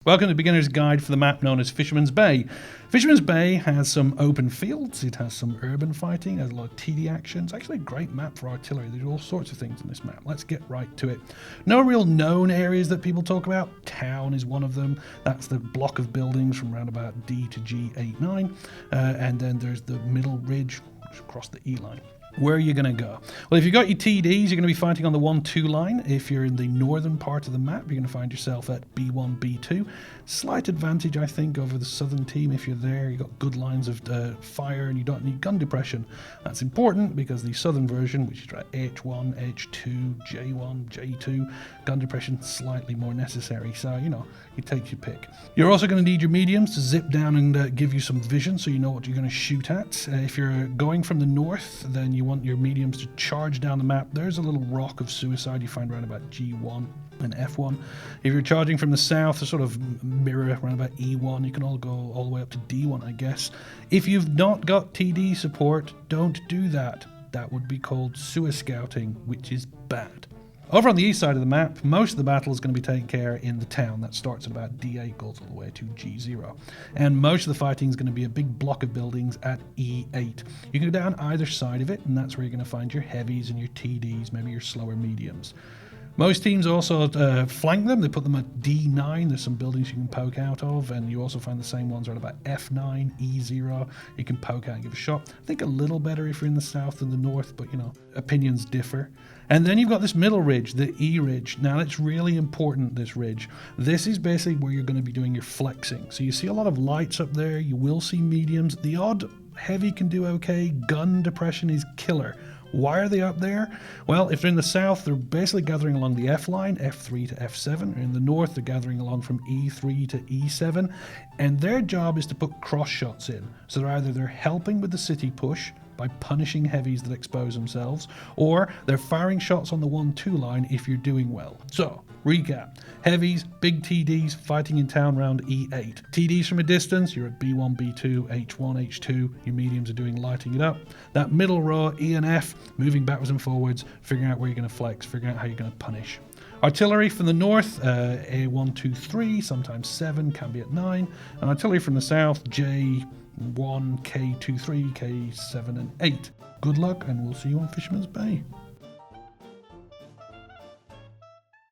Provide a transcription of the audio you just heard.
Welcome to Beginner's Guide for the map known as Fisherman's Bay. Fisherman's Bay has some open fields, it has some urban fighting, it has a lot of TD action. It's actually a great map for artillery. There's all sorts of things in this map. Let's get right to it. No real known areas that people talk about. Town is one of them. That's the block of buildings from around about D to G89. And then there's the middle ridge across the E line. Where are you going to go? Well, if you've got your TDs, you're going to be fighting on the 1-2 line. If you're in the northern part of the map, you're going to find yourself at B1, B2. Slight advantage, I think, over the southern team. If you're there, you've got good lines of fire and you don't need gun depression. That's important because the southern version, which is H1, H2, J1, J2, gun depression slightly more necessary. So, you take your pick. You're also going to need your mediums to zip down and give you some vision so you know what you're going to shoot at. If you're going from the north, then you want your mediums to charge down the map. There's a little rock of suicide you find around about G1 and F1. If you're charging from the south, a sort of mirror around about E1, you can all go all the way up to D1, I guess. If you've not got TD support, don't do that. That would be called sewer scouting, which is bad. Over on the east side of the map, most of the battle is going to be taken care in the town. That starts at about D8, goes all the way to G0. And most of the fighting is going to be a big block of buildings at E8. You can go down either side of it, and that's where you're going to find your heavies and your TDs, maybe your slower mediums. Most teams also flank them. They put them at D9. There's some buildings you can poke out of, and you also find the same ones right about F9, E0. You can poke out and give a shot. I think a little better if you're in the south than the north, but opinions differ. And then you've got this middle ridge, the E ridge. Now it's really important, this ridge. This is basically where you're going to be doing your flexing. So you see a lot of lights up there. You will see mediums. The odd heavy can do okay. Gun depression is killer. Why are they up there? Well, if they're in the south, they're basically gathering along the F line, F3 to F7. In the north, they're gathering along from E3 to E7. And their job is to put cross shots in. So they're helping with the city push by punishing heavies that expose themselves, or they're firing shots on the 1-2 line if you're doing well. So, recap. Heavies, big TDs, fighting in town round E8. TDs from a distance, you're at B1, B2, H1, H2. Your mediums are doing lighting it up. That middle row, E and F, moving backwards and forwards, figuring out where you're going to flex, figuring out how you're going to punish. Artillery from the north, A1, 2, 3, sometimes 7, can be at 9. And artillery from the south, J1, K2, 3, K7, and 8. Good luck, and we'll see you on Fisherman's Bay.